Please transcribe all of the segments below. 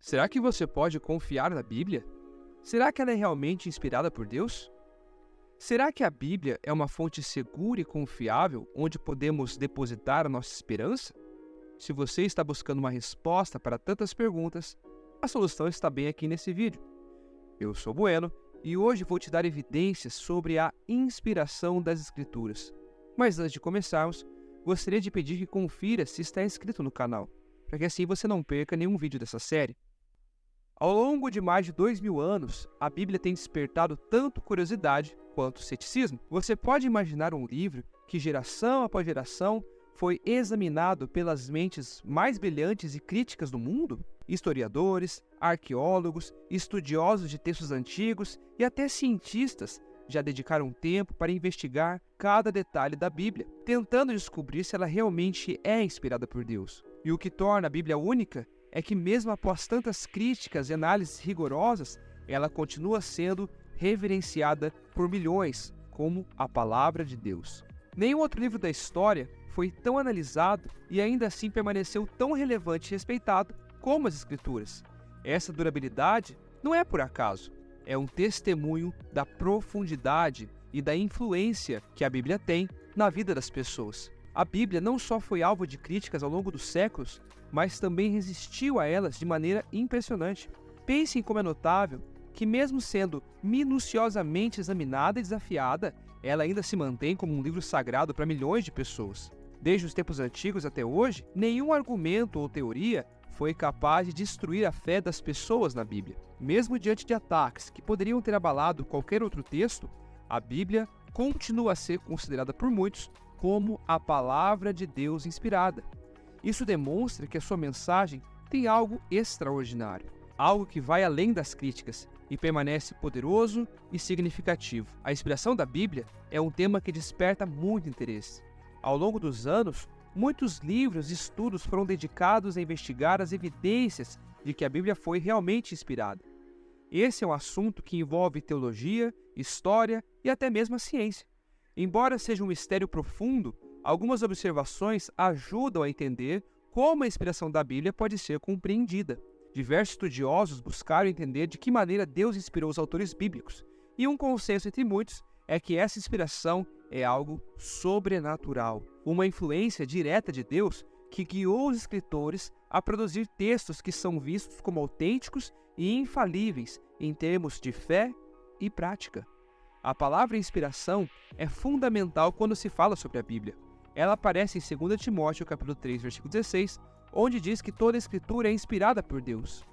Será que você pode confiar na Bíblia? Será que ela é realmente inspirada por Deus? Será que a Bíblia é uma fonte segura e confiável onde podemos depositar a nossa esperança? Se você está buscando uma resposta para tantas perguntas, a solução está bem aqui nesse vídeo. Eu sou Bueno e hoje vou te dar evidências sobre a inspiração das Escrituras. Mas antes de começarmos, gostaria de pedir que confira se está inscrito no canal, para que assim você não perca nenhum vídeo dessa série. Ao longo de mais de 2000 anos, a Bíblia tem despertado tanto curiosidade quanto ceticismo. Você pode imaginar um livro que, geração após geração, foi examinado pelas mentes mais brilhantes e críticas do mundo? Historiadores, arqueólogos, estudiosos de textos antigos e até cientistas já dedicaram tempo para investigar cada detalhe da Bíblia, tentando descobrir se ela realmente é inspirada por Deus. E o que torna a Bíblia única é que mesmo após tantas críticas e análises rigorosas, ela continua sendo reverenciada por milhões como a Palavra de Deus. Nenhum outro livro da história foi tão analisado e ainda assim permaneceu tão relevante e respeitado como as Escrituras. Essa durabilidade não é por acaso, é um testemunho da profundidade e da influência que a Bíblia tem na vida das pessoas. A Bíblia não só foi alvo de críticas ao longo dos séculos, mas também resistiu a elas de maneira impressionante. Pense em como é notável que, mesmo sendo minuciosamente examinada e desafiada, ela ainda se mantém como um livro sagrado para milhões de pessoas. Desde os tempos antigos até hoje, nenhum argumento ou teoria foi capaz de destruir a fé das pessoas na Bíblia. Mesmo diante de ataques que poderiam ter abalado qualquer outro texto, a Bíblia continua a ser considerada por muitos como a Palavra de Deus inspirada. Isso demonstra que a sua mensagem tem algo extraordinário, algo que vai além das críticas e permanece poderoso e significativo. A inspiração da Bíblia é um tema que desperta muito interesse. Ao longo dos anos, muitos livros e estudos foram dedicados a investigar as evidências de que a Bíblia foi realmente inspirada. Esse é um assunto que envolve teologia, história e até mesmo a ciência. Embora seja um mistério profundo, algumas observações ajudam a entender como a inspiração da Bíblia pode ser compreendida. Diversos estudiosos buscaram entender de que maneira Deus inspirou os autores bíblicos, e um consenso entre muitos é que essa inspiração é algo sobrenatural, uma influência direta de Deus que guiou os escritores a produzir textos que são vistos como autênticos e infalíveis em termos de fé e prática. A palavra inspiração é fundamental quando se fala sobre a Bíblia. Ela aparece em 2 Timóteo capítulo 3, versículo 16, onde diz que toda a escritura é inspirada por Deus.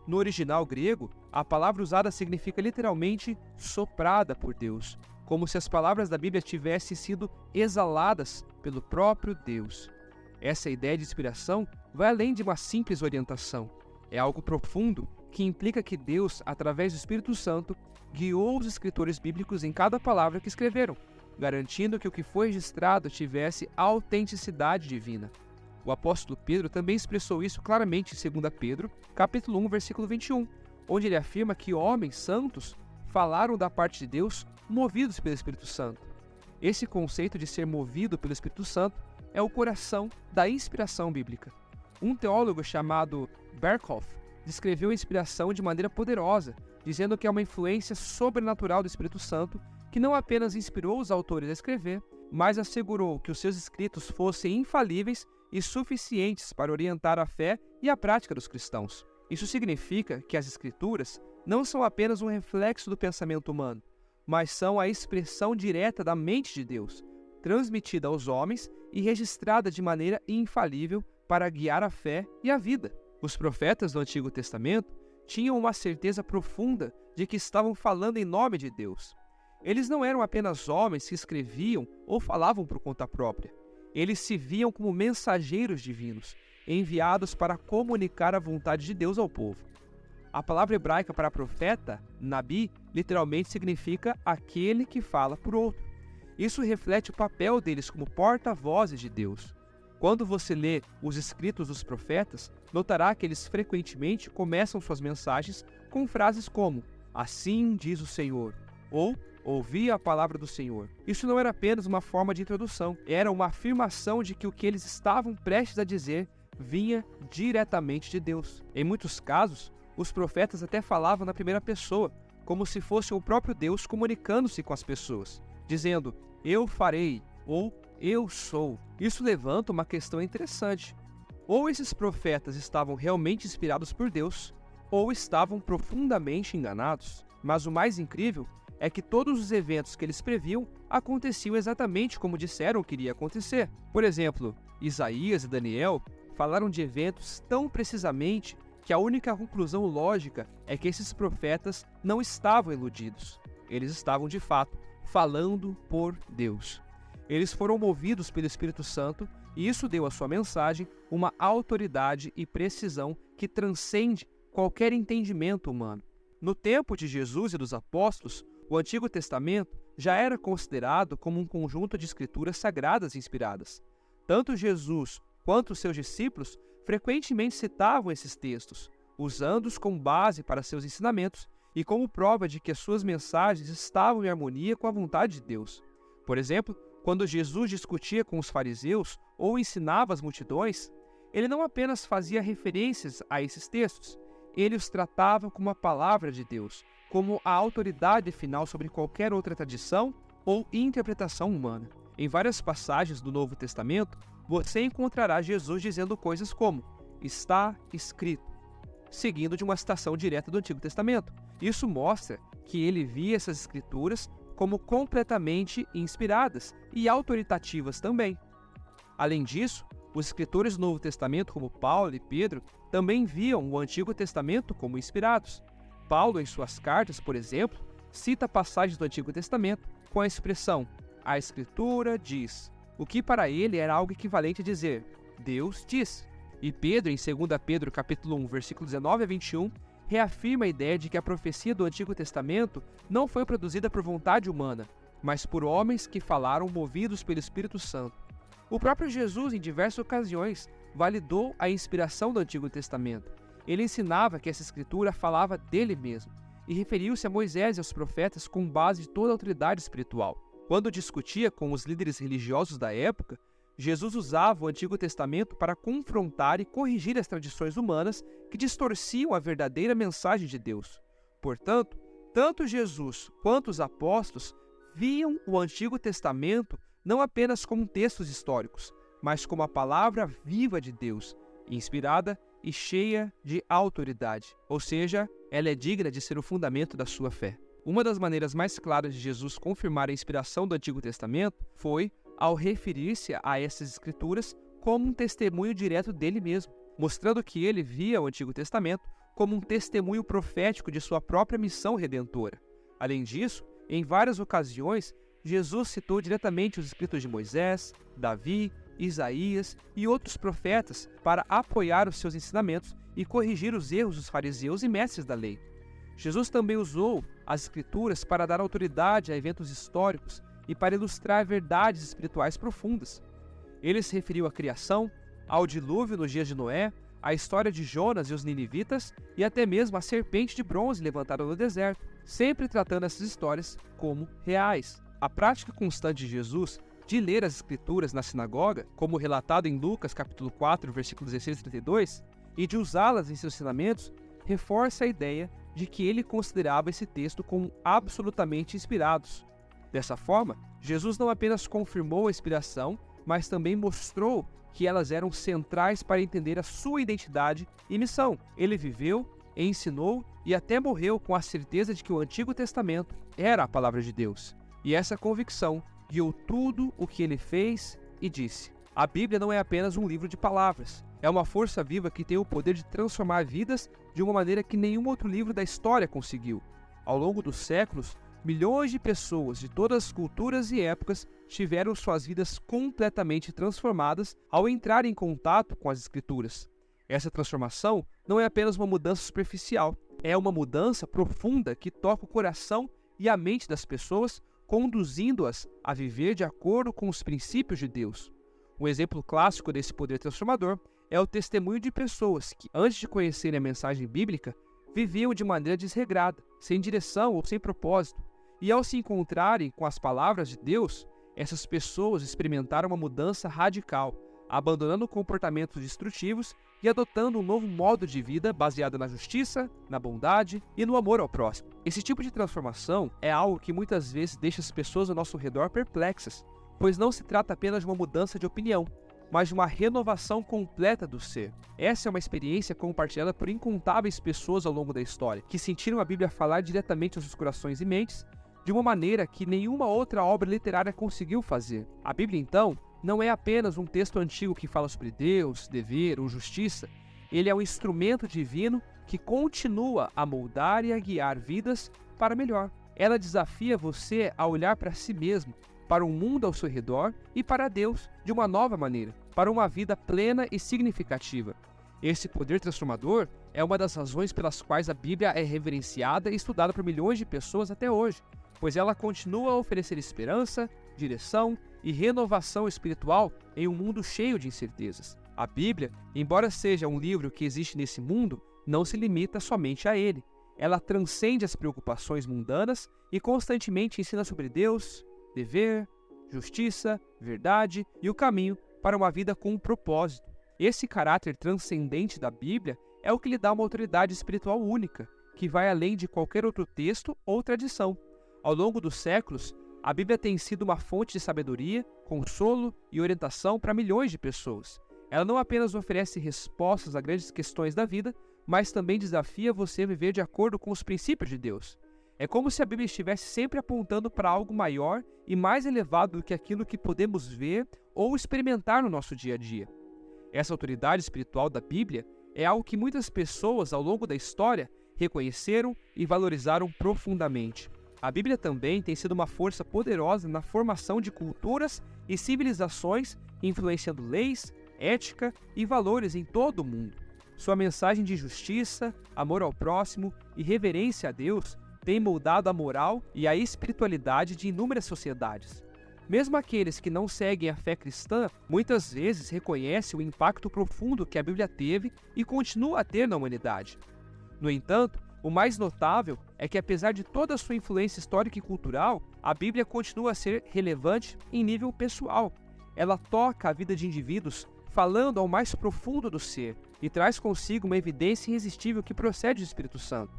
No original grego, a palavra usada significa literalmente soprada por Deus, como se as palavras da Bíblia tivessem sido exaladas pelo próprio Deus. Essa ideia de inspiração vai além de uma simples orientação. É algo profundo que implica que Deus, através do Espírito Santo, guiou os escritores bíblicos em cada palavra que escreveram, garantindo que o que foi registrado tivesse autenticidade divina. O apóstolo Pedro também expressou isso claramente em 2 Pedro, capítulo 1, versículo 21, onde ele afirma que homens santos falaram da parte de Deus movidos pelo Espírito Santo. Esse conceito de ser movido pelo Espírito Santo é o coração da inspiração bíblica. Um teólogo chamado Berkhoff descreveu a inspiração de maneira poderosa, dizendo que é uma influência sobrenatural do Espírito Santo que não apenas inspirou os autores a escrever, mas assegurou que os seus escritos fossem infalíveis e suficientes para orientar a fé e a prática dos cristãos. Isso significa que as Escrituras não são apenas um reflexo do pensamento humano, mas são a expressão direta da mente de Deus, transmitida aos homens e registrada de maneira infalível para guiar a fé e a vida. Os profetas do Antigo Testamento tinham uma certeza profunda de que estavam falando em nome de Deus. Eles não eram apenas homens que escreviam ou falavam por conta própria. Eles se viam como mensageiros divinos, enviados para comunicar a vontade de Deus ao povo. A palavra hebraica para profeta, nabi, literalmente significa aquele que fala por outro. Isso reflete o papel deles como porta-vozes de Deus. Quando você lê os escritos dos profetas, notará que eles frequentemente começam suas mensagens com frases como "Assim diz o Senhor" ou "Ouvi a palavra do Senhor". Isso não era apenas uma forma de introdução, era uma afirmação de que o que eles estavam prestes a dizer vinha diretamente de Deus. Em muitos casos, Os profetas até falavam na primeira pessoa, como se fosse o próprio Deus comunicando-se com as pessoas, dizendo, eu farei, ou eu sou. Isso levanta uma questão interessante. Ou esses profetas estavam realmente inspirados por Deus, ou estavam profundamente enganados. Mas o mais incrível é que todos os eventos que eles previam aconteciam exatamente como disseram que iria acontecer. Por exemplo, Isaías e Daniel falaram de eventos tão precisamente que a única conclusão lógica é que esses profetas não estavam iludidos. Eles estavam, de fato, falando por Deus. Eles foram movidos pelo Espírito Santo e isso deu à sua mensagem uma autoridade e precisão que transcende qualquer entendimento humano. No tempo de Jesus e dos apóstolos, o Antigo Testamento já era considerado como um conjunto de escrituras sagradas inspiradas. Tanto Jesus quanto os seus discípulos frequentemente citavam esses textos, usando-os como base para seus ensinamentos e como prova de que as suas mensagens estavam em harmonia com a vontade de Deus. Por exemplo, quando Jesus discutia com os fariseus ou ensinava as multidões, ele não apenas fazia referências a esses textos, ele os tratava como a palavra de Deus, como a autoridade final sobre qualquer outra tradição ou interpretação humana. Em várias passagens do Novo Testamento, você encontrará Jesus dizendo coisas como, está escrito, seguindo de uma citação direta do Antigo Testamento. Isso mostra que ele via essas escrituras como completamente inspiradas e autoritativas também. Além disso, os escritores do Novo Testamento, como Paulo e Pedro, também viam o Antigo Testamento como inspirados. Paulo, em suas cartas, por exemplo, cita passagens do Antigo Testamento com a expressão a Escritura diz, o que para ele era algo equivalente a dizer Deus diz. E Pedro, em 2 Pedro capítulo 1, versículos 19 a 21, reafirma a ideia de que a profecia do Antigo Testamento não foi produzida por vontade humana, mas por homens que falaram movidos pelo Espírito Santo. O próprio Jesus, em diversas ocasiões, validou a inspiração do Antigo Testamento. Ele ensinava que essa escritura falava dele mesmo, e referiu-se a Moisés e aos profetas com base de toda a autoridade espiritual. Quando discutia com os líderes religiosos da época, Jesus usava o Antigo Testamento para confrontar e corrigir as tradições humanas que distorciam a verdadeira mensagem de Deus. Portanto, tanto Jesus quanto os apóstolos viam o Antigo Testamento não apenas como textos históricos, mas como a palavra viva de Deus, inspirada e cheia de autoridade, ou seja, ela é digna de ser o fundamento da sua fé. Uma das maneiras mais claras de Jesus confirmar a inspiração do Antigo Testamento foi ao referir-se a essas escrituras como um testemunho direto dele mesmo, mostrando que ele via o Antigo Testamento como um testemunho profético de sua própria missão redentora. Além disso, em várias ocasiões, Jesus citou diretamente os escritos de Moisés, Davi, Isaías e outros profetas para apoiar os seus ensinamentos e corrigir os erros dos fariseus e mestres da lei. Jesus também usou as escrituras para dar autoridade a eventos históricos e para ilustrar verdades espirituais profundas. Ele se referiu à criação, ao dilúvio nos dias de Noé, à história de Jonas e os ninivitas e até mesmo à serpente de bronze levantada no deserto, sempre tratando essas histórias como reais. A prática constante de Jesus de ler as escrituras na sinagoga, como relatado em Lucas capítulo 4, versículos 16 e 32, e de usá-las em seus ensinamentos, reforça a ideia de que ele considerava esse texto como absolutamente inspirados. Dessa forma, Jesus não apenas confirmou a inspiração, mas também mostrou que elas eram centrais para entender a sua identidade e missão. Ele viveu, ensinou e até morreu com a certeza de que o Antigo Testamento era a palavra de Deus. E essa convicção guiou tudo o que ele fez e disse. A Bíblia não é apenas um livro de palavras, é uma força viva que tem o poder de transformar vidas de uma maneira que nenhum outro livro da história conseguiu. Ao longo dos séculos, milhões de pessoas de todas as culturas e épocas tiveram suas vidas completamente transformadas ao entrar em contato com as Escrituras. Essa transformação não é apenas uma mudança superficial, é uma mudança profunda que toca o coração e a mente das pessoas, conduzindo-as a viver de acordo com os princípios de Deus. Um exemplo clássico desse poder transformador é o testemunho de pessoas que, antes de conhecerem a mensagem bíblica, viviam de maneira desregrada, sem direção ou sem propósito. E ao se encontrarem com as palavras de Deus, essas pessoas experimentaram uma mudança radical, abandonando comportamentos destrutivos e adotando um novo modo de vida baseado na justiça, na bondade e no amor ao próximo. Esse tipo de transformação é algo que muitas vezes deixa as pessoas ao nosso redor perplexas, pois não se trata apenas de uma mudança de opinião, mas de uma renovação completa do ser. Essa é uma experiência compartilhada por incontáveis pessoas ao longo da história, que sentiram a Bíblia falar diretamente aos seus corações e mentes, de uma maneira que nenhuma outra obra literária conseguiu fazer. A Bíblia, então, não é apenas um texto antigo que fala sobre Deus, dever ou justiça. Ele é um instrumento divino que continua a moldar e a guiar vidas para melhor. Ela desafia você a olhar para si mesmo, para o mundo ao seu redor e para Deus de uma nova maneira, para uma vida plena e significativa. Esse poder transformador é uma das razões pelas quais a Bíblia é reverenciada e estudada por milhões de pessoas até hoje, pois ela continua a oferecer esperança, direção e renovação espiritual em um mundo cheio de incertezas. A Bíblia, embora seja um livro que existe nesse mundo, não se limita somente a ele. Ela transcende as preocupações mundanas e constantemente ensina sobre Deus, dever, justiça, verdade e o caminho para uma vida com um propósito. Esse caráter transcendente da Bíblia é o que lhe dá uma autoridade espiritual única, que vai além de qualquer outro texto ou tradição. Ao longo dos séculos, a Bíblia tem sido uma fonte de sabedoria, consolo e orientação para milhões de pessoas. Ela não apenas oferece respostas a grandes questões da vida, mas também desafia você a viver de acordo com os princípios de Deus. É como se a Bíblia estivesse sempre apontando para algo maior e mais elevado do que aquilo que podemos ver ou experimentar no nosso dia a dia. Essa autoridade espiritual da Bíblia é algo que muitas pessoas ao longo da história reconheceram e valorizaram profundamente. A Bíblia também tem sido uma força poderosa na formação de culturas e civilizações, influenciando leis, ética e valores em todo o mundo. Sua mensagem de justiça, amor ao próximo e reverência a Deus tem moldado a moral e a espiritualidade de inúmeras sociedades. Mesmo aqueles que não seguem a fé cristã, muitas vezes reconhecem o impacto profundo que a Bíblia teve e continua a ter na humanidade. No entanto, o mais notável é que, apesar de toda a sua influência histórica e cultural, a Bíblia continua a ser relevante em nível pessoal. Ela toca a vida de indivíduos, falando ao mais profundo do ser, e traz consigo uma evidência irresistível que procede do Espírito Santo.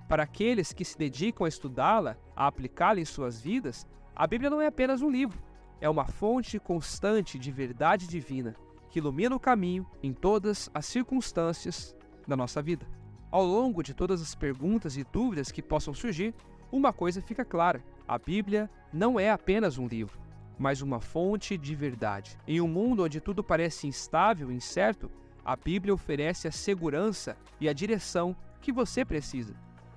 Para aqueles que se dedicam a estudá-la, a aplicá-la em suas vidas, a Bíblia não é apenas um livro, é uma fonte constante de verdade divina, que ilumina o caminho em todas as circunstâncias da nossa vida. Ao longo de todas as perguntas e dúvidas que possam surgir, uma coisa fica clara: a Bíblia não é apenas um livro, mas uma fonte de verdade. Em um mundo onde tudo parece instável e incerto, a Bíblia oferece a segurança e a direção que você precisa.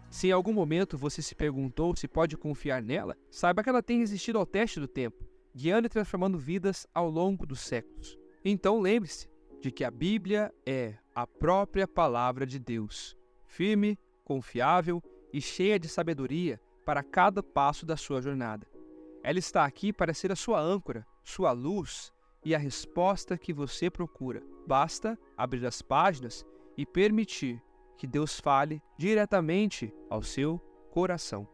Se em algum momento você se perguntou se pode confiar nela, saiba que ela tem resistido ao teste do tempo, guiando e transformando vidas ao longo dos séculos. Então lembre-se de que a Bíblia é a própria palavra de Deus, firme, confiável e cheia de sabedoria para cada passo da sua jornada. Ela está aqui para ser a sua âncora, sua luz e a resposta que você procura. Basta abrir as páginas e permitir que Deus fale diretamente ao seu coração.